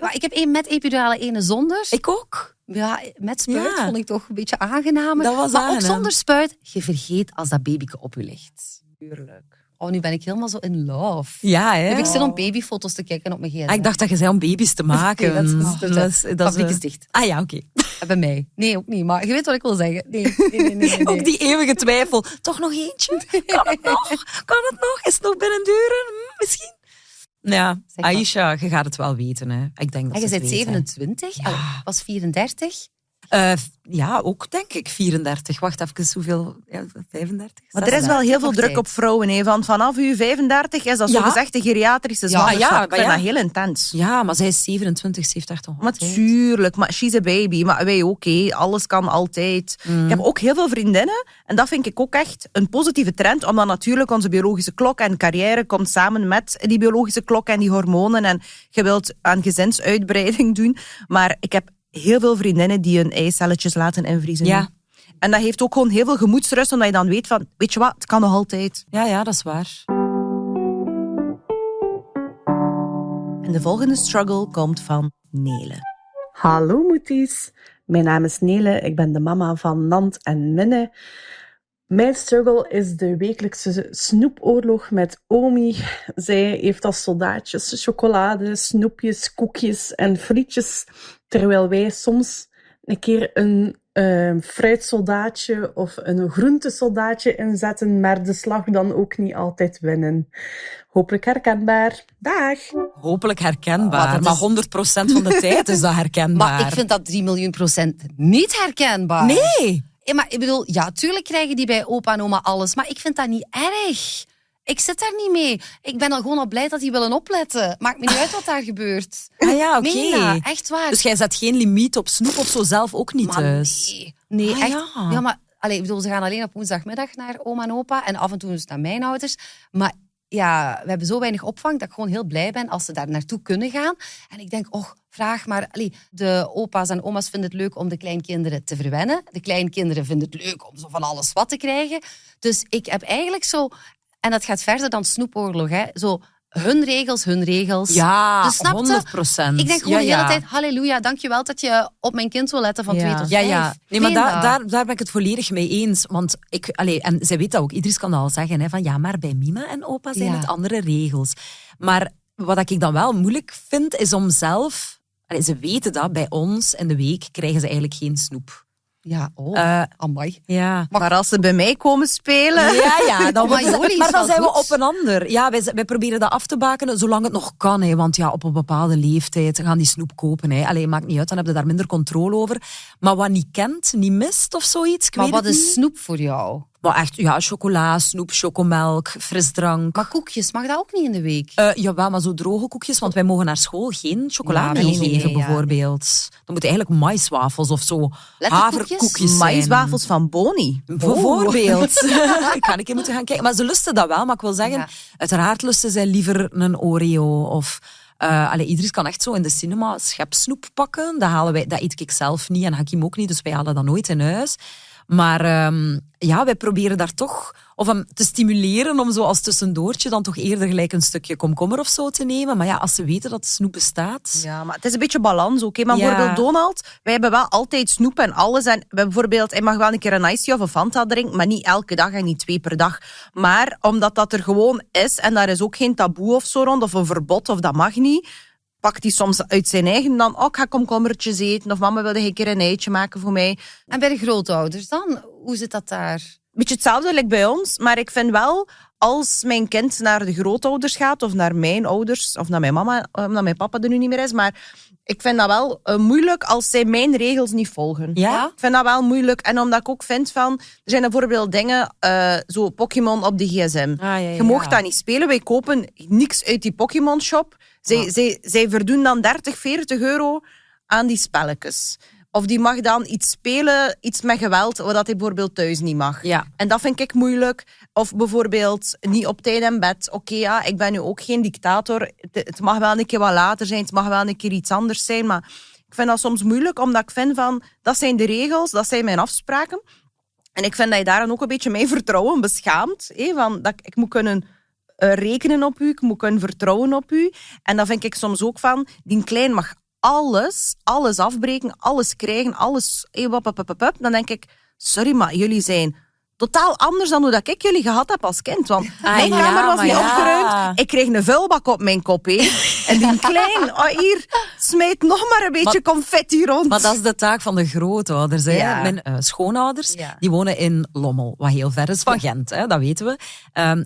maar ik heb 1 met epidurale, 1 zonder. Ik ook. Ja, met spuit Ja. vond ik toch een beetje aangenamer. Dat was maar ook aangenaam. zonder spuit, je vergeet als dat babyke op je ligt. Tuurlijk. Oh, nu ben ik helemaal zo in love. Ja, hè. Heb ik zin om babyfoto's te kijken op mijn gsm. Ah, ik dacht dat je zei om baby's te maken. Nee, dat is fabriek is dicht. Ah ja, oké. Bij mij. Nee, ook niet. Maar je weet wat ik wil zeggen. Nee. Ook die eeuwige twijfel. Toch nog eentje? Kan het nog? Kan het nog? Is het nog binnen deuren? Misschien? Ja, Zeg maar. Aisha, je gaat het wel weten. Hè. Ik denk dat En je ze het bent weet, hè. 27, was 34. Ja, ook denk ik 34. Wacht even, hoeveel? Ja, 35? Maar er is wel heel veel Nog druk tijd. op vrouwen. Hè. Vanaf uw 35 is dat Ja. zogezegd de geriatrische zwangerschap. ja, Ik maar vind ja. dat heel intens. Ja, maar zij is 27, ze heeft echt toch Maar tuurlijk, maar she's a baby. Maar wij ook, hè. Alles kan altijd. Ik heb ook heel veel vriendinnen. En dat vind ik ook echt een positieve trend. Omdat natuurlijk onze biologische klok en carrière komt samen met die biologische klok en die hormonen. En je wilt aan gezinsuitbreiding doen. Maar ik heb heel veel vriendinnen die hun eicelletjes laten invriezen. Ja. En dat heeft ook gewoon heel veel gemoedsrust. Omdat je dan weet van, weet je wat, het kan nog altijd. Ja, dat is waar. En de volgende struggle komt van Nele. Hallo moeties, mijn naam is Nele, ik ben de mama van Nant en Minne. Mijn struggle is de wekelijkse snoepoorlog met Omi. Zij heeft als soldaatjes chocolade, snoepjes, koekjes en frietjes, terwijl wij soms een keer een fruitsoldaatje of een groentesoldaatje inzetten, maar de slag dan ook niet altijd winnen. Hopelijk herkenbaar. Dag! Hopelijk herkenbaar. dat Maar is- 100% van de tijd is dat herkenbaar. Maar ik vind dat 3 miljoen % niet herkenbaar. Nee! Ja, maar ik bedoel, ja, tuurlijk krijgen die bij opa en oma alles, maar ik vind dat niet erg. Ik zit daar niet mee. Ik ben al gewoon al blij dat die willen opletten. Maakt me niet uit wat daar gebeurt. Ah ja, oké. Meen dat, echt waar. Dus jij zet geen limiet op snoep of zo zelf ook niet Maar thuis? nee, Ah, echt. ja. Ja, maar ik bedoel, ze gaan alleen op woensdagmiddag naar oma en opa en af en toe dus naar mijn ouders. Maar ja, we hebben zo weinig opvang dat ik gewoon heel blij ben als ze daar naartoe kunnen gaan. En ik denk, vraag maar. De opa's en oma's vinden het leuk om de kleinkinderen te verwennen. De kleinkinderen vinden het leuk om zo van alles wat te krijgen. Dus ik heb eigenlijk zo... En dat gaat verder dan snoepoorlog, hè. Zo, hun regels. Ja, Dus snap je? 100%. Ik denk gewoon ja, de hele ja. tijd, halleluja, dankjewel dat je op mijn kind wil letten van Ja. 2 tot Ja, 5. ja. Nee, maar Meen dat. daar ben ik het volledig mee eens. Want en zij weet dat ook. Idris kan dat al zeggen. Hè, van ja, maar bij Mima en opa zijn Ja. het andere regels. Maar wat ik dan wel moeilijk vind, is om zelf... Ze weten dat, bij ons in de week krijgen ze eigenlijk geen snoep. Ja, amai. Ja. Maar als ze bij mij komen spelen... Ja, dan Maar worden ze- Jolie is maar dan wel zijn we goed. op een ander. Ja, wij proberen dat af te bakenen zolang het nog kan. Hè. Want ja, op een bepaalde leeftijd gaan die snoep kopen. Hè. Allee, maakt niet uit, dan heb je daar minder controle over. Maar wat niet kent, niet mist of zoiets, ik Maar weet wat het is niet. snoep voor jou? Maar echt, ja, chocola, snoep, chocomelk, frisdrank. Maar koekjes, mag dat ook niet in de week? Jawel, maar zo droge koekjes, want wij mogen naar school geen chocola Ja, nee, meegeven, nee, ja. bijvoorbeeld. Dan moeten eigenlijk maiswafels of zo, Letterkoekjes? haverkoekjes zijn. Maïswafels van Boni. Bijvoorbeeld. Ik ga een keer moeten gaan kijken. Maar ze lusten dat wel, maar ik wil zeggen, Ja. uiteraard lusten zij liever een Oreo of... Idris kan echt zo in de cinema schepsnoep pakken. Dat eet ik zelf niet en Hakim ook niet, dus wij halen dat nooit in huis. Maar wij proberen daar toch of hem te stimuleren om zo als tussendoortje dan toch eerder gelijk een stukje komkommer of zo te nemen. Maar ja, als ze weten dat de snoep bestaat... Ja, maar het is een beetje balans ook. Hè. Maar Ja. bijvoorbeeld Donald, wij hebben wel altijd snoep en alles. En we bijvoorbeeld, hij mag wel een keer een iced tea of een Fanta drinken, maar niet elke dag en niet 2 per dag. Maar omdat dat er gewoon is en daar is ook geen taboe of zo rond, of een verbod, of dat mag niet, pakt hij soms uit zijn eigen dan, ik ga komkommertjes eten, of mama wilde een keer een eitje maken voor mij. En bij de grootouders dan? Hoe zit dat daar? beetje hetzelfde like bij ons, maar ik vind wel, als mijn kind naar de grootouders gaat, of naar mijn ouders, of naar mijn mama, omdat mijn papa er nu niet meer is, maar ik vind dat wel moeilijk als zij mijn regels niet volgen. Ja? Ik vind dat wel moeilijk. En omdat ik ook vind van... Er zijn bijvoorbeeld dingen, zo Pokémon op de gsm. Je mag dat niet spelen. Wij kopen niks uit die Pokémon-shop. Zij verdoen dan 30, 40 euro aan die spelletjes. Of die mag dan iets spelen, iets met geweld, wat hij bijvoorbeeld thuis niet mag. Ja. En dat vind ik moeilijk. Of bijvoorbeeld niet op tijd in bed. Oké, ja, ik ben nu ook geen dictator. Het mag wel een keer wat later zijn, het mag wel een keer iets anders zijn, maar ik vind dat soms moeilijk, omdat ik vind van, dat zijn de regels, dat zijn mijn afspraken. En ik vind dat je daar dan ook een beetje mijn vertrouwen beschaamt. Van, dat ik moet kunnen rekenen op u, ik moet kunnen vertrouwen op u. En dan vind ik soms ook van, die klein mag alles afbreken, alles krijgen, alles... Dan denk ik, sorry, maar jullie zijn totaal anders dan hoe dat ik jullie gehad heb als kind. Want mijn kamer was niet opgeruimd. Ik kreeg een vuilbak op mijn kop. En die klein, hier, smijt nog maar een beetje confetti rond. Maar dat is de taak van de grootouders. Hè. Ja. Mijn schoonouders, Ja. die wonen in Lommel, wat heel ver is van Gent, hè, dat weten we.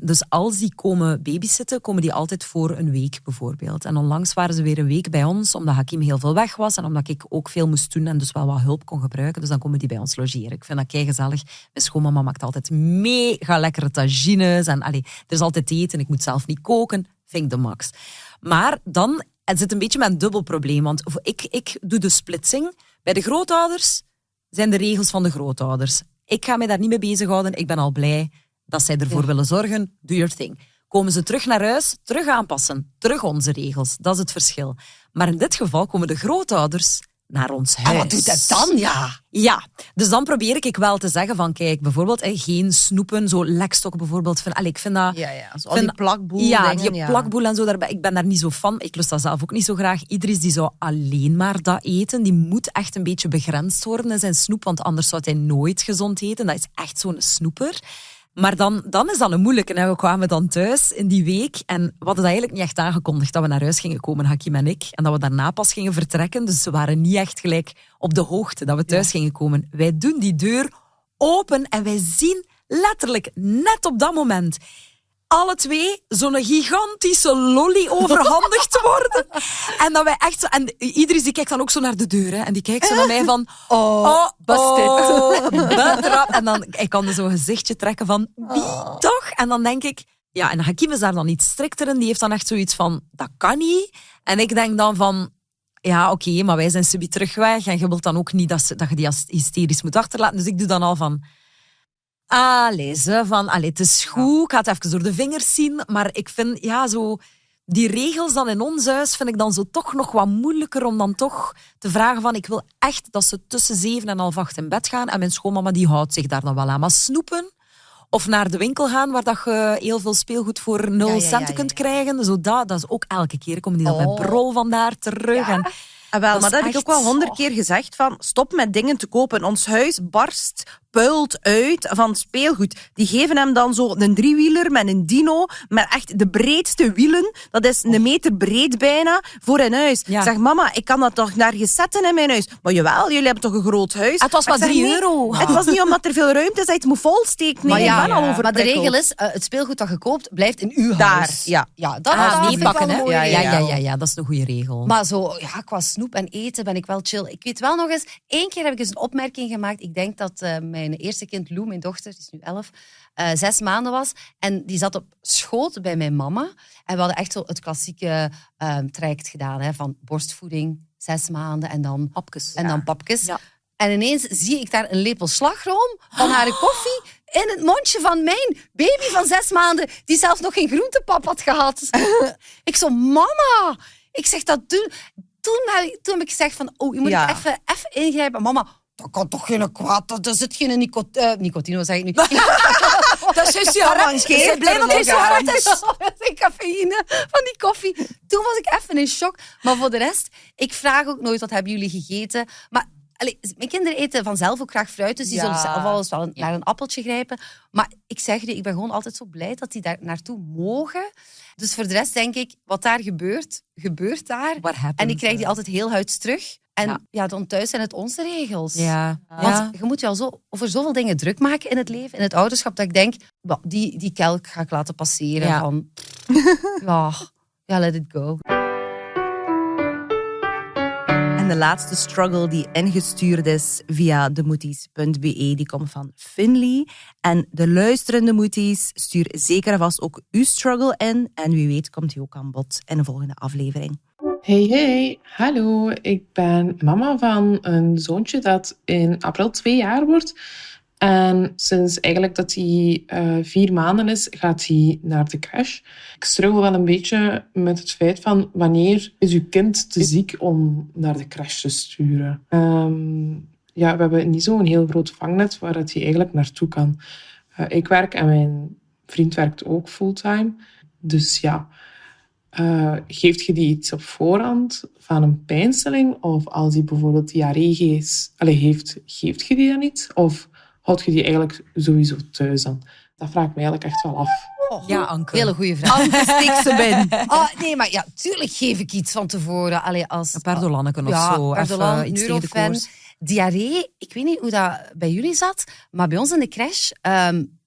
Dus als die komen babysitten, komen die altijd voor een week bijvoorbeeld. En onlangs waren ze weer een week bij ons, omdat Hakim heel veel weg was en omdat ik ook veel moest doen en dus wel wat hulp kon gebruiken. Dus dan komen die bij ons logeren. Ik vind dat keigezellig. Mijn schoonmama maakt altijd mega lekkere tagines. En er is altijd eten, ik moet zelf niet koken. Vind ik de max. Maar dan het zit een beetje met een dubbel probleem. Want ik doe de splitsing. Bij de grootouders zijn de regels van de grootouders. Ik ga mij daar niet mee bezighouden. Ik ben al blij dat zij ervoor willen zorgen. Do your thing. Komen ze terug naar huis, terug aanpassen. Terug onze regels. Dat is het verschil. Maar in dit geval komen de grootouders naar ons huis. En wat doet dat dan? Ja, dus dan probeer ik wel te zeggen van, kijk, bijvoorbeeld geen snoepen, zo lekstok bijvoorbeeld. Ik vind dat... Al die plakboel Ja, dingen, die plakboel en zo, ik ben daar niet zo van. Ik lust dat zelf ook niet zo graag. Idris die zou alleen maar dat eten. Die moet echt een beetje begrensd worden in zijn snoep, want anders zou hij nooit gezond eten. Dat is echt zo'n snoeper. Maar dan is dat een moeilijke. En we kwamen dan thuis in die week en we hadden dat eigenlijk niet echt aangekondigd dat we naar huis gingen komen, Hakim en ik. En dat we daarna pas gingen vertrekken. Dus ze waren niet echt gelijk op de hoogte dat we thuis gingen komen. Wij doen die deur open en wij zien letterlijk net op dat moment alle twee zo'n gigantische lolly overhandigd worden. En dat wij echt zo... En Idris die kijkt dan ook zo naar de deur. Hè, en die kijkt zo naar mij van... busted. En dan ik kan er zo'n gezichtje trekken van... Wie toch? En dan denk ik... Ja, en Hakim is daar dan iets strikter in. Die heeft dan echt zoiets van... Dat kan niet. En ik denk dan van... Ja, oké, maar wij zijn subiet terug weg. En je wilt dan ook niet dat je die als hysterisch moet achterlaten. Dus ik doe dan al van... het is goed, ik ga het even door de vingers zien, maar ik vind, zo, die regels dan in ons huis vind ik dan zo toch nog wat moeilijker om dan toch te vragen van, ik wil echt dat ze tussen 7 en half 8 in bed gaan en mijn schoonmama die houdt zich daar dan wel aan. Maar snoepen of naar de winkel gaan waar dat je heel veel speelgoed voor 0 centen kunt krijgen, zo dat is ook elke keer, komen die dan met brol vandaar terug. Ja. En maar dat heb ik ook wel 100 keer gezegd van stop met dingen te kopen. Ons huis puilt uit van speelgoed. Die geven hem dan zo een driewieler met een dino, met echt de breedste wielen. Dat is 1 meter breed bijna, voor in huis. Ja. Zeg, mama, ik kan dat toch nergens zetten in mijn huis? Maar jawel, jullie hebben toch een groot huis? Het was maar 3 euro. Het was niet omdat er veel ruimte is, dat je het moet volsteken. Nee, ik ben al Maar de overprikkeld. regel is, het speelgoed dat je koopt, blijft in uw Daar, huis. ja. Dat vind ik meepakken, wel hè? een mooie regel. Ja, dat is een goede regel. Maar zo, qua snoep en eten ben ik wel chill. Ik weet wel nog eens, 1 keer heb ik eens een opmerking gemaakt. Ik denk dat mijn eerste kind, Lou, mijn dochter, die is nu 11, 6 maanden was. En die zat op schoot bij mijn mama. En we hadden echt zo het klassieke traject gedaan, hè, van borstvoeding, 6 maanden en dan Papkes. En dan papkes. Ja. En ineens zie ik daar een lepel slagroom van haar koffie in het mondje van mijn baby van 6 maanden, die zelfs nog geen groentepap had gehad. Ik zo, mama! Ik zeg dat toen heb ik gezegd van, je moet even ingrijpen. Mama, dat kan toch geen kwaad, er zit geen nicotine, zeg ik nu. Dat is sigaret. Ze blij dat het sigaret is. Geen cafeïne van die koffie. Toen was ik even in shock. Maar voor de rest, ik vraag ook nooit, wat hebben jullie gegeten? Maar mijn kinderen eten vanzelf ook graag fruit, dus die zullen zelf wel eens wel naar een appeltje grijpen. Maar ik zeg je, ik ben gewoon altijd zo blij dat die daar naartoe mogen. Dus voor de rest denk ik, wat daar gebeurt, gebeurt daar. En ik krijg die altijd heel huids terug. En dan thuis zijn het onze regels. Ja. Want je moet je al zo over zoveel dingen druk maken in het leven, in het ouderschap, dat ik denk, die kelk ga ik laten passeren. Ja. Van, let it go. En de laatste struggle die ingestuurd is via demoeties.be, die komt van Finley. En de luisterende moeties, stuur zeker en vast ook uw struggle in. En wie weet komt die ook aan bod in de volgende aflevering. Hey, hallo. Ik ben mama van een zoontje dat in april 2 jaar wordt. En sinds eigenlijk dat hij 4 maanden is, gaat hij naar de crash. Ik struggle wel een beetje met het feit van wanneer is uw kind te ziek om naar de crash te sturen. We hebben niet zo'n heel groot vangnet waar dat hij eigenlijk naartoe kan. Ik werk en mijn vriend werkt ook fulltime. Dus geeft je die iets op voorhand van een pijnstilling? Of als hij bijvoorbeeld diarree heeft, geeft je die dan niet? Of houd je die eigenlijk sowieso thuis aan? Dat vraag ik me eigenlijk echt wel af. Ja, Anke. Hele goede vraag. Anke, steek ze binnen. Nee, maar tuurlijk geef ik iets van tevoren. Allee, als Pardolanneke of zo. Pardolan, Even iets tegen de Nurofen. koers. Diarree, ik weet niet hoe dat bij jullie zat, maar bij ons in de crash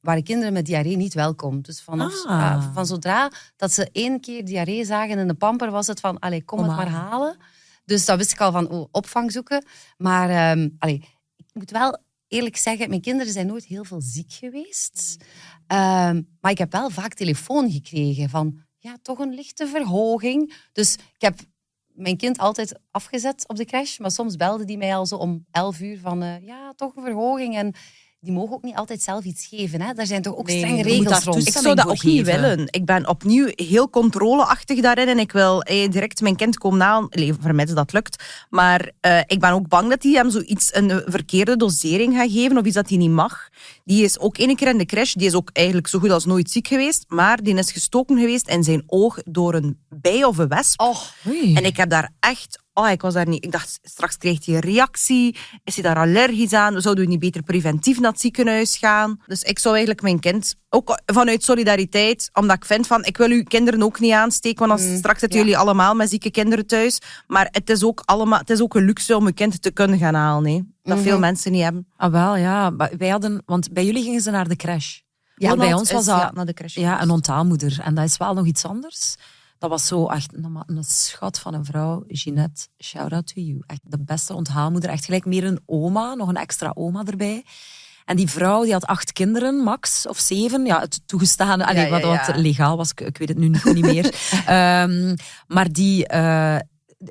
waren kinderen met diarree niet welkom. Dus van zodra dat ze 1 keer diarree zagen in de pamper, was het van, kom het maar halen. Dus dat wist ik al van, opvang zoeken. Maar ik moet wel eerlijk zeggen, mijn kinderen zijn nooit heel veel ziek geweest. Maar ik heb wel vaak telefoon gekregen van, toch een lichte verhoging. Dus ik heb mijn kind altijd afgezet op de crash, maar soms belde die mij al zo om 11 uur van, toch een verhoging. En die mogen ook niet altijd zelf iets geven. Hè? Daar zijn toch ook strenge regels rond. Ik zou dat ook niet willen. Ik ben opnieuw heel controleachtig daarin en ik wil direct mijn kind komen na, vermits dat lukt. Maar ik ben ook bang dat hij hem een verkeerde dosering gaat geven of iets dat hij niet mag. Die is ook 1 keer in de crash, die is ook eigenlijk zo goed als nooit ziek geweest, maar die is gestoken geweest in zijn oog door een bij of een wesp. En ik heb daar echt... ik was daar niet. Ik dacht, straks krijgt hij een reactie. Is hij daar allergisch aan? Zouden we niet beter preventief naar het ziekenhuis gaan? Dus ik zou eigenlijk mijn kind, ook vanuit solidariteit, omdat ik vind van, ik wil uw kinderen ook niet aansteken, want straks zitten jullie allemaal met zieke kinderen thuis. Maar het is ook een luxe om uw kind te kunnen gaan halen. Hè? Dat veel mensen niet hebben. Ah, wel, ja. Wij hadden, want bij jullie gingen ze naar de crash. Ja, bij ons was dat naar de crash. een onthaalmoeder. En dat is wel nog iets anders. Dat was zo echt een schat van een vrouw. Jeanette, shout out to you. Echt de beste onthaalmoeder. Echt gelijk meer een oma, nog een extra oma erbij. En die vrouw die had 8 kinderen, max, of 7. Ja, het toegestane, wat legaal was, ik weet het nu niet meer. Maar die...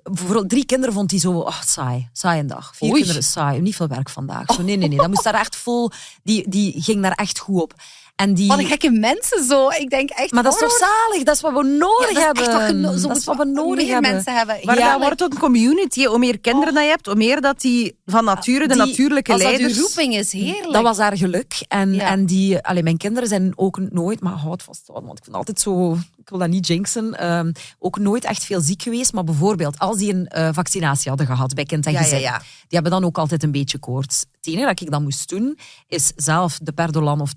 Bijvoorbeeld 3 kinderen vond hij zo saai een dag. 4 kinderen saai, niet veel werk vandaag. Zo, nee. Dat moest daar echt vol... Die ging daar echt goed op. En die... Wat een gekke mensen zo. Ik denk echt... Maar dat is toch zalig? Dat is wat we nodig hebben. Dat is wat we nodig hebben. Mensen hebben. Maar dat wordt ook een community. Hoe meer kinderen dat je hebt, hoe meer dat die van nature de natuurlijke leiders... Als dat uw roeping is, heerlijk. Dat was haar geluk. En mijn kinderen zijn ook nooit... Maar houd vast, want ik vind altijd zo... Ik wil dat niet jinxen. Ook nooit echt veel ziek geweest. Maar bijvoorbeeld, als die een vaccinatie hadden gehad bij kind en gezin, die hebben dan ook altijd een beetje koorts. Het enige dat ik dan moest doen, is zelf de Perdolan of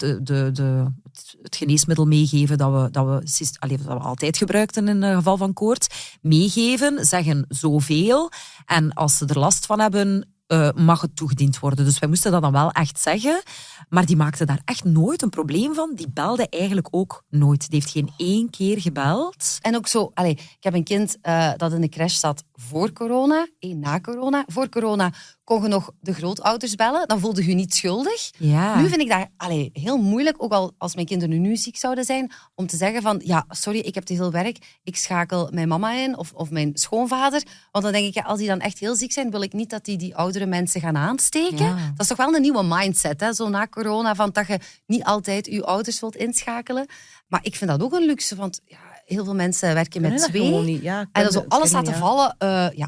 het geneesmiddel meegeven dat we altijd gebruikten in het geval van koorts. Meegeven, zeggen zoveel. En als ze er last van hebben, mag het toegediend worden. Dus wij moesten dat dan wel echt zeggen. Maar die maakte daar echt nooit een probleem van. Die belde eigenlijk ook nooit. Die heeft geen 1 keer gebeld. En ook zo, ik heb een kind dat in de crash zat voor corona, na corona. Voor corona kon je nog de grootouders bellen. Dan voelde je je niet schuldig. Ja. Nu vind ik dat heel moeilijk, ook al als mijn kinderen nu ziek zouden zijn, om te zeggen van, sorry, ik heb te veel werk. Ik schakel mijn mama in of mijn schoonvader. Want dan denk ik, als die dan echt heel ziek zijn, wil ik niet dat die oudere mensen gaan aansteken. Ja. Dat is toch wel een nieuwe mindset, hè? Zo na corona, van dat je niet altijd je ouders wilt inschakelen. Maar ik vind dat ook een luxe, want heel veel mensen werken met 2. En dan zo alles laten vallen.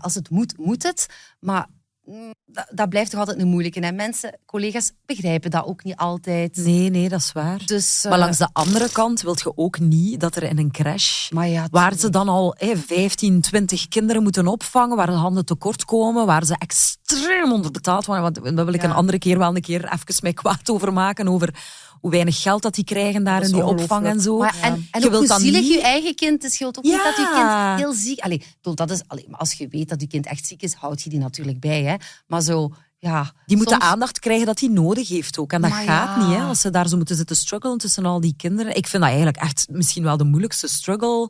Als het moet, moet het. Maar dat blijft toch altijd een moeilijke. En mensen, collega's, begrijpen dat ook niet altijd. Nee, dat is waar. Dus, maar langs de andere kant wil je ook niet dat er in een crash, waar ze dan al 15, 20 kinderen moeten opvangen, waar de handen tekort komen, waar ze extreem onderbetaald worden. Want daar wil ik een andere keer wel even mij kwaad over maken, over hoe weinig geld dat die krijgen daar Dat in is die opvang en zo. Maar, en Je ook wilt hoe dan zielig niet- je eigen kind is. Je wilt ook niet Ja. dat je kind heel ziek... Allee, ik bedoel, dat is, maar als je weet dat je kind echt ziek is, houd je die natuurlijk bij. Hè. Maar zo, ja... Die moet soms- de aandacht krijgen dat hij nodig heeft ook. En dat Maar gaat ja. niet, hè, als ze daar zo moeten zitten struggelen tussen al die kinderen. Ik vind dat eigenlijk echt misschien wel de moeilijkste struggle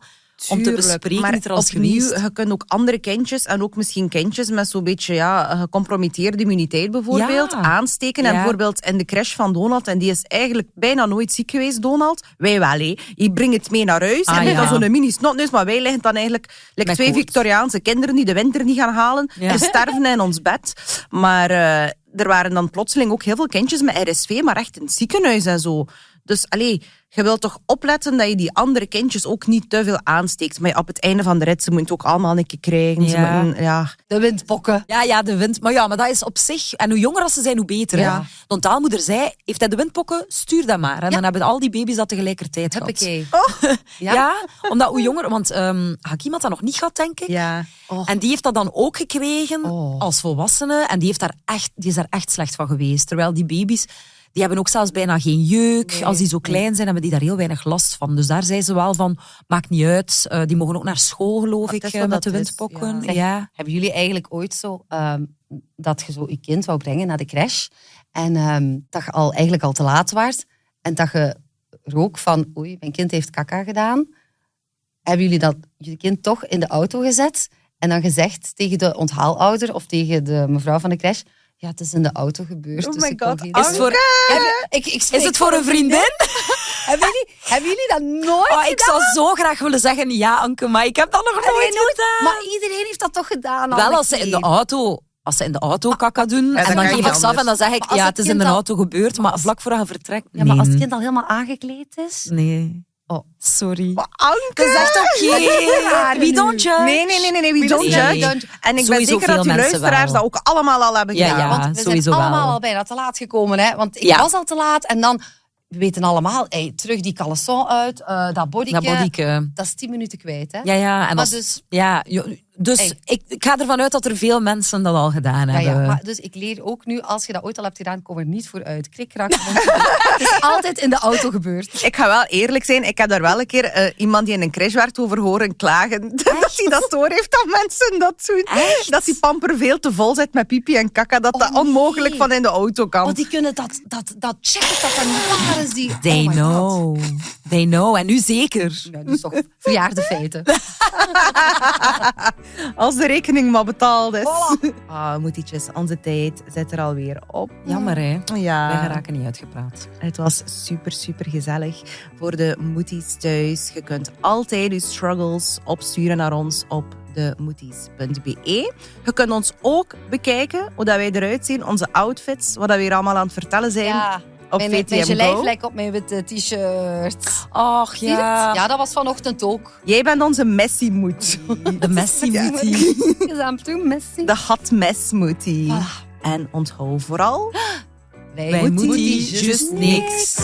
om te Tuurlijk, bespreken maar die er als opnieuw, geweest. je kunt ook andere kindjes en ook misschien kindjes met zo'n beetje gecompromitteerde immuniteit bijvoorbeeld Ja. aansteken. En Ja. bijvoorbeeld in de crash van Donald, en die is eigenlijk bijna nooit ziek geweest, Donald. Wij wel, hé. Je brengt het mee naar huis en Ah, met ja. dan zo'n mini-snotneus, maar wij liggen dan eigenlijk Met twee koorts. Victoriaanse kinderen die de winter niet gaan halen, Ja. te sterven in ons bed. Maar er waren dan plotseling ook heel veel kindjes met RSV, maar echt in het ziekenhuis en zo. Dus allee, je wilt toch opletten dat je die andere kindjes ook niet te veel aansteekt. Maar op het einde van de rit, ze moeten ook allemaal een keer krijgen. Ze Ja. moeten, ja. De windpokken. Ja, de wind. Maar dat is op zich... En hoe jonger als ze zijn, hoe beter. Ja. Hè? De ontaalmoeder zei, heeft hij de windpokken? Stuur dat maar. En dan hebben al die baby's dat tegelijkertijd gehad. Huppakee. Ja? Ja? Omdat hoe jonger... Want Hakim had dat nog niet gehad, denk ik. Ja. En die heeft dat dan ook gekregen Oh. als volwassene. En die is daar echt slecht van geweest. Terwijl die baby's, die hebben ook zelfs bijna geen jeuk. Nee, Als die zo klein zijn, hebben die daar heel weinig last van. Dus daar zei ze wel van, maakt niet uit. Die mogen ook naar school, geloof ik, dat is wat met de dat is, windpokken. ja. Ja. Hebben jullie eigenlijk ooit zo dat je zo je kind wou brengen naar de crash en dat je eigenlijk al te laat was en dat je rook van oei, mijn kind heeft kaka gedaan. Hebben jullie dat je kind toch in de auto gezet en dan gezegd tegen de onthaalouder of tegen de mevrouw van de crash, ja, het is in de auto gebeurd. Oh dus my ik kon God, geen- Is het voor, is het voor een vriendin? Hebben jullie dat nooit Oh, ik zou zo graag willen zeggen, ja, Anke, maar ik heb dat nog nooit gedaan. Maar iedereen heeft dat toch gedaan? Wel als ze in de auto... Als ze in de auto kakka doen, Ja, en dan dan kan je geef niet ik ze af en dan zeg ik, Maar als ja, het het is in kind de al- auto gebeurd, maar vlak voor je vertrekt... Ja, maar als het kind al helemaal aangekleed is... Nee. Oh. Sorry. Anke! Dat is echt oké. We don't judge. Nee, we don't Nee. judge. En ik ben Sowieso zeker dat veel die mensen luisteraars wel. dat ook allemaal al hebben Ja, gedaan. ja. Want we sowieso zijn allemaal wel. al bijna te laat gekomen. Hè? Want ik Ja. was al te laat. En dan, we weten allemaal, terug die caleçon uit, dat bodyke. Dat bodyke. Dat is 10 minuten kwijt. Hè? Ja, en Maar als, dus- dus Hey. ik ga ervan uit dat er veel mensen dat al gedaan Ja, hebben. maar dus ik leer ook nu, als je dat ooit al hebt gedaan, kom er niet voor uit. Krikkrak. Het is altijd in de auto gebeurd. Ik ga wel eerlijk zijn, ik heb daar wel een keer iemand die in een crash werd over horen klagen. Dat hij dat door heeft dat mensen dat doen. Echt? Dat die pamper veel te vol zit met pipi en kaka, dat dat nee. onmogelijk van in de auto kan. Oh, die kunnen dat checken, dat dat niet waar is. Die, They oh my God. know. They know. En nu zeker. Ja, dat is toch verjaarde feiten. Als de rekening maar betaald is. Moetietjes, onze tijd zit er alweer op. Jammer, hè. Ja. Wij geraken niet uitgepraat. Het was super, super gezellig voor de Moeties thuis. Je kunt altijd je struggles opsturen naar ons op demoeties.be. Je kunt ons ook bekijken hoe dat wij eruit zien, onze outfits, wat dat we hier allemaal aan het vertellen zijn Ja, op mijn VTM Go. gelijflek op mijn witte t-shirt. Ach, Zie je het? ja. Ja, dat was vanochtend ook. Jij bent onze Messi-moed. De Messi-moetie. Gezamenlijk toen, Messi. De hot-mess-moetie. Ah. En onthoud vooral... Wij Wij moeten moeten just just niks.